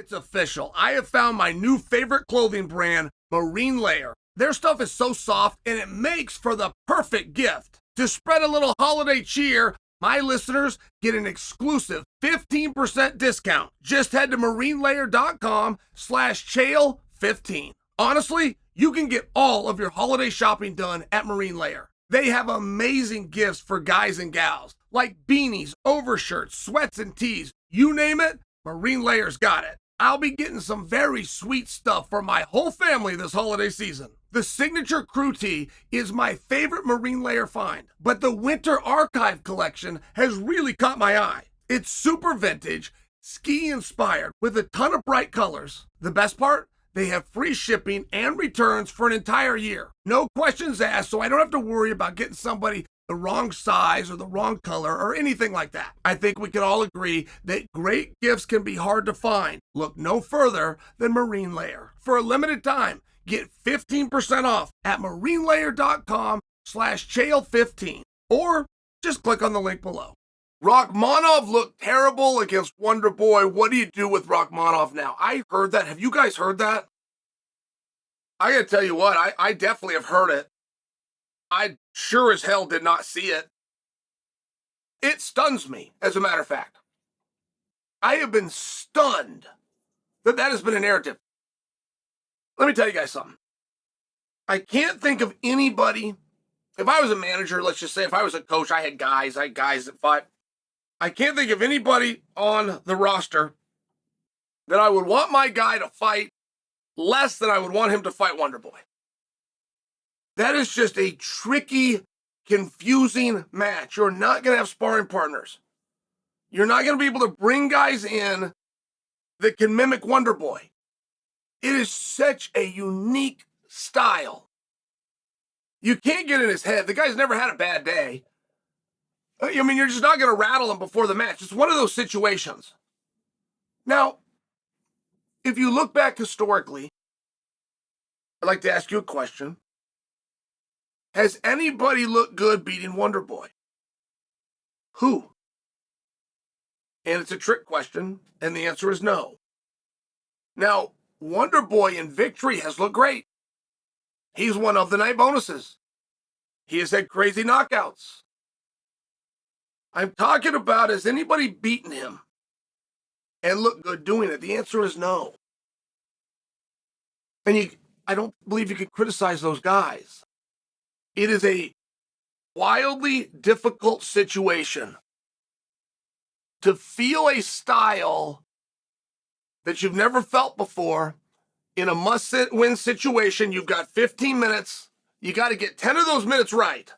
It's official. I have found my new favorite clothing brand, Marine Layer. Their stuff is so soft and it makes for the perfect gift. To spread a little holiday cheer, my listeners get an exclusive 15% discount. Just head to marinelayer.com/Chael15. Honestly, you can get all of your holiday shopping done at Marine Layer. They have amazing gifts for guys and gals, like beanies, overshirts, sweats, and tees. You name it, Marine Layer's got it. I'll be getting some very sweet stuff for my whole family this holiday season. The Signature Crew Tee is my favorite Marine Layer find, but the Winter Archive collection has really caught my eye. It's super vintage, ski-inspired, with a ton of bright colors. The best part? They have free shipping and returns for an entire year. No questions asked, so I don't have to worry about getting somebody the wrong size or the wrong color or anything like that. I think we can all agree that great gifts can be hard to find. Look no further than Marine Layer. For a limited time, get 15% off at marinelayer.com/Chael15 or just click on the link below. Rakhmonov looked terrible against Wonderboy. What do you do with Rakhmonov now? I heard that. Have you guys heard that? I gotta tell you what, I definitely have heard it. I sure as hell did not see it. It stuns me, as a matter of fact. I have been stunned that has been a narrative. Let me tell you guys something. I can't think of anybody. If I was a manager, let's just say if I was a coach, I had guys that fought. I can't think of anybody on the roster that I would want my guy to fight less than I would want him to fight Wonderboy. That is just a tricky, confusing match. You're not going to have sparring partners. You're not going to be able to bring guys in that can mimic Wonderboy. It is such a unique style. You can't get in his head. The guy's never had a bad day. I mean, you're just not going to rattle him before the match. It's one of those situations. Now, if you look back historically, I'd like to ask you a question. Has anybody looked good beating Wonderboy? Who? And it's a trick question, and the answer is no. Now, Wonderboy in victory has looked great. He's one of the night bonuses. He has had crazy knockouts. I'm talking about, has anybody beaten him and looked good doing it? The answer is no. And I don't believe you can criticize those guys. It is a wildly difficult situation to feel a style that you've never felt before in a must-win situation. You've got 15 minutes. You got to get 10 of those minutes right.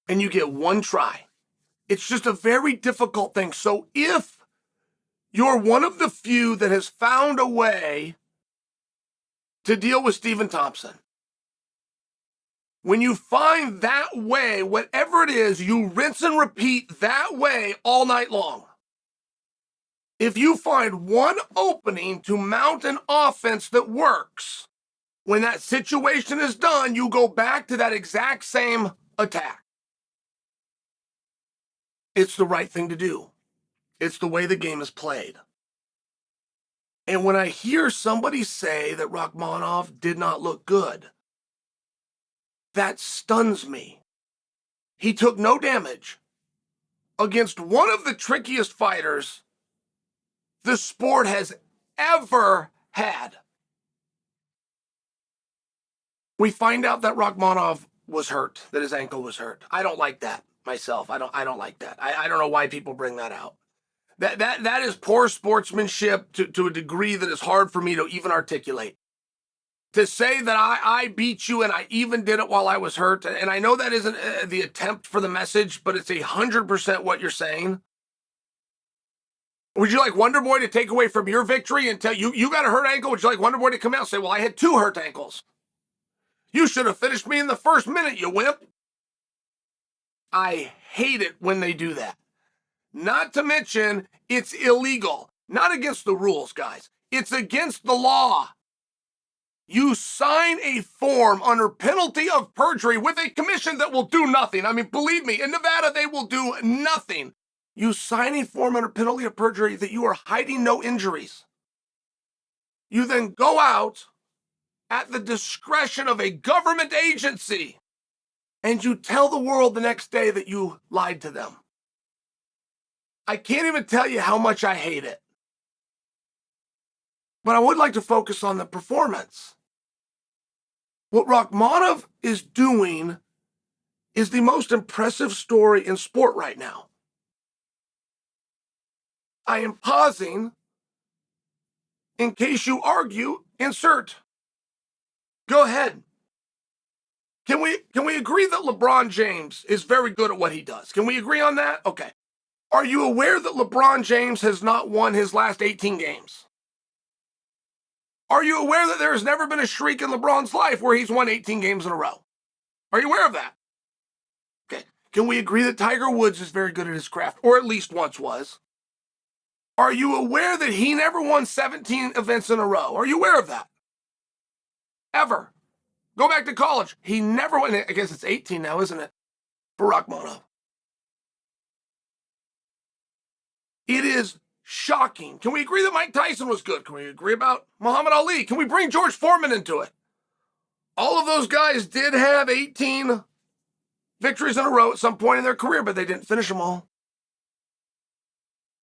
And you get one try. It's just a very difficult thing. So if you're one of the few that has found a way to deal with Stephen Thompson, when you find that way, whatever it is, you rinse and repeat that way all night long. If you find one opening to mount an offense that works, when that situation is done, you go back to that exact same attack. It's the right thing to do. It's the way the game is played. And when I hear somebody say that Rakhmonov did not look good, that stuns me. He took no damage against one of the trickiest fighters the sport has ever had. We find out that Rakhmonov was hurt, that his ankle was hurt. I don't like that myself. I don't like that. I don't know why people bring that out. That is poor sportsmanship to a degree that is hard for me to even articulate. To say that I beat you and I even did it while I was hurt, and I know that isn't the attempt for the message, but it's 100% what you're saying. Would you like Wonderboy to take away from your victory and tell you got a hurt ankle? Would you like Wonderboy to come out and say, well, I had 2 hurt ankles? You should have finished me in the first minute, you wimp. I hate it when they do that. Not to mention, it's illegal. Not against the rules, guys. It's against the law. You sign a form under penalty of perjury with a commission that will do nothing. I mean, believe me, in Nevada, they will do nothing. You sign a form under penalty of perjury that you are hiding no injuries. You then go out at the discretion of a government agency and you tell the world the next day that you lied to them. I can't even tell you how much I hate it. But I would like to focus on the performance. What Rakhmonov is doing is the most impressive story in sport right now. I am pausing in case you argue, insert. Go ahead. Can we agree that LeBron James is very good at what he does? Can we agree on that? Okay. Are you aware that LeBron James has not won his last 18 games? Are you aware that there has never been a streak in LeBron's life where he's won 18 games in a row? Are you aware of that? Okay. Can we agree that Tiger Woods is very good at his craft, or at least once was? Are you aware that he never won 17 events in a row? Are you aware of that? Ever. Go back to college. He never won. I guess it's 18 now, isn't it? For Rakhmonov. It is shocking. Can we agree that Mike Tyson was good? Can we agree about Muhammad Ali? Can we bring George Foreman into it? All of those guys did have 18 victories in a row at some point in their career, but they didn't finish them all.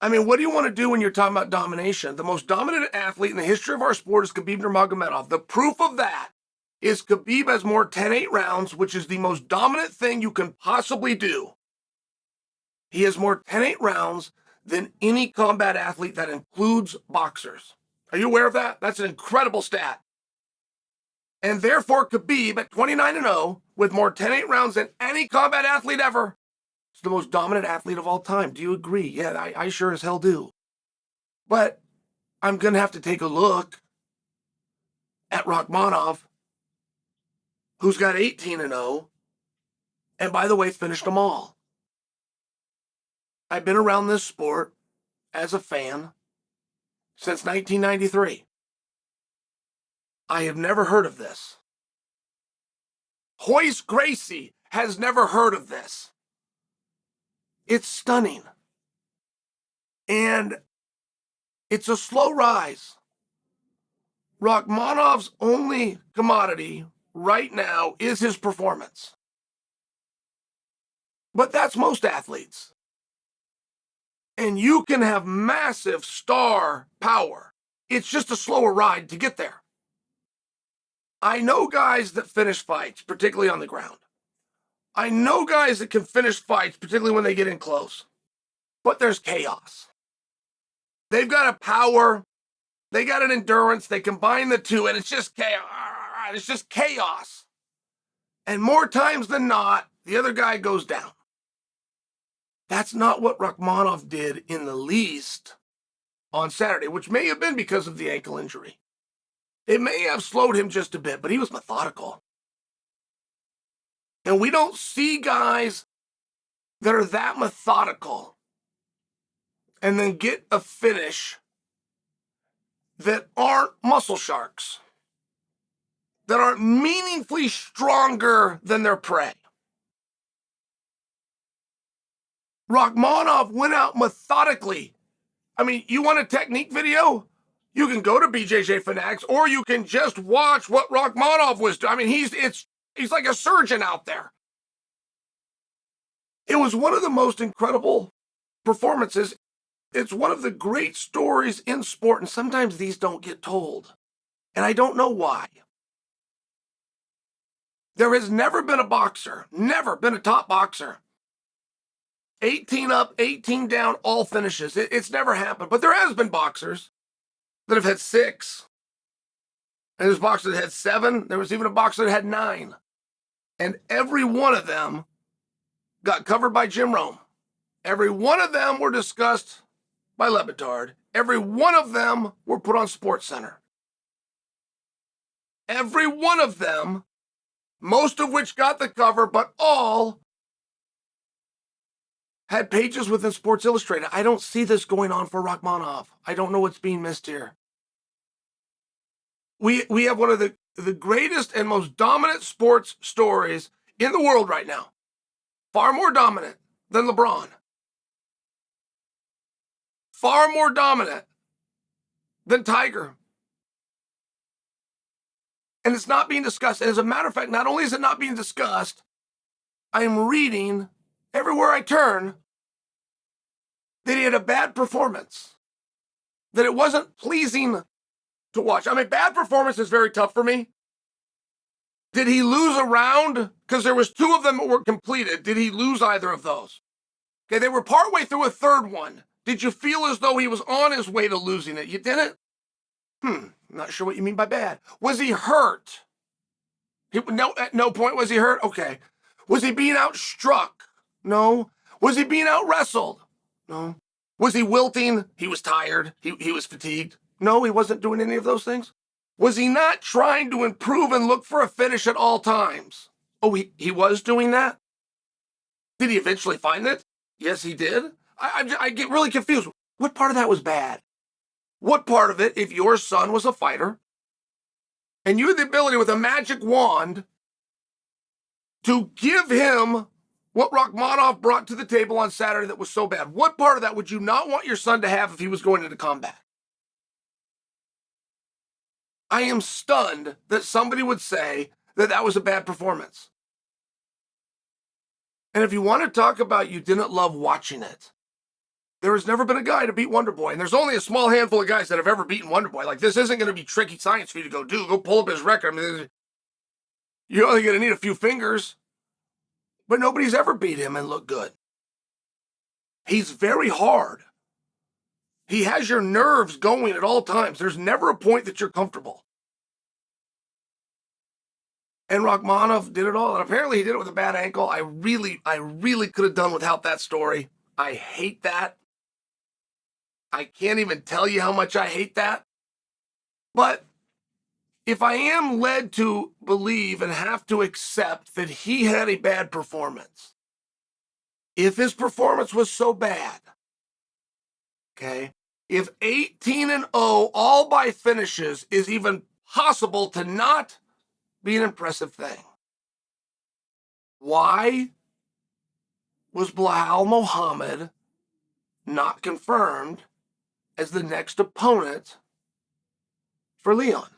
I mean, what do you want to do when you're talking about domination? The most dominant athlete in the history of our sport is Khabib Nurmagomedov. The proof of that is Khabib has more 10-8 rounds, which is the most dominant thing you can possibly do. He has more 10-8 rounds than any combat athlete that includes boxers. Are you aware of that? That's an incredible stat. And therefore, Khabib at 29-0 with more 10-8 rounds than any combat athlete ever is the most dominant athlete of all time. Do you agree? Yeah, I sure as hell do. But I'm going to have to take a look at Rakhmonov, who's got 18-0, and by the way, finished them all. I've been around this sport as a fan since 1993. I have never heard of this. Hoist Gracie has never heard of this. It's stunning. And it's a slow rise. Rakhmonov's only commodity right now is his performance. But that's most athletes. And you can have massive star power. It's just a slower ride to get there. I know guys that finish fights, particularly on the ground. I know guys that can finish fights, particularly when they get in close. But there's chaos. They've got a power. They got an endurance. They combine the two, and it's just chaos. It's just chaos. And more times than not, the other guy goes down. That's not what Rakhmonov did in the least on Saturday, which may have been because of the ankle injury. It may have slowed him just a bit, but he was methodical. And we don't see guys that are that methodical and then get a finish that aren't muscle sharks, that aren't meaningfully stronger than their prey. Rakhmonov went out methodically. I mean, you want a technique video? You can go to BJJ Fanatics, or you can just watch what Rakhmonov was doing. I mean, he's like a surgeon out there. It was one of the most incredible performances. It's one of the great stories in sport, and sometimes these don't get told. And I don't know why. There has never been a boxer, never been a top boxer, 18 up, 18 down, all finishes. It's never happened. But there has been boxers that have had 6. And there's boxers that had 7. There was even a boxer that had 9. And every one of them got covered by Jim Rome. Every one of them were discussed by Le Batard. Every one of them were put on SportsCenter. Every one of them, most of which got the cover, but all had pages within Sports Illustrated. I don't see this going on for Rakhmonov. I don't know what's being missed here. We have one of the greatest and most dominant sports stories in the world right now. Far more dominant than LeBron. far more dominant than Tiger. And it's not being discussed. And as a matter of fact, not only is it not being discussed, I am reading everywhere I turn that he had a bad performance, that it wasn't pleasing to watch. I mean, bad performance is very tough for me. Did he lose a round? Because there was 2 of them that were completed. Did he lose either of those? Okay, they were partway through a 3rd one. Did you feel as though he was on his way to losing it? You didn't? Not sure what you mean by bad. Was he hurt? No, at no point was he hurt? Okay. Was he being outstruck? No. Was he being out-wrestled? No. Was he wilting? He was tired. He was fatigued. No, he wasn't doing any of those things. Was he not trying to improve and look for a finish at all times? Oh, he was doing that? Did he eventually find it? Yes, he did. I get really confused. What part of that was bad? What part of it, if your son was a fighter, and you had the ability with a magic wand to give him what Rakhmonov brought to the table on Saturday that was so bad, what part of that would you not want your son to have if he was going into combat? I am stunned that somebody would say that that was a bad performance. And if you want to talk about you didn't love watching it, there has never been a guy to beat Wonderboy. And there's only a small handful of guys that have ever beaten Wonderboy. Like, this isn't going to be tricky science for you to go pull up his record. I mean, you're only going to need a few fingers. But nobody's ever beat him and looked good. He's very hard. He has your nerves going at all times. There's never a point that you're comfortable. And Rakhmonov did it all. And apparently he did it with a bad ankle. I really could have done without that story. I hate that. I can't even tell you how much I hate that. But if I am led to believe and have to accept that he had a bad performance, if his performance was so bad, okay, if 18-0 all by finishes is even possible to not be an impressive thing, why was Belal Muhammad not confirmed as the next opponent for Leon?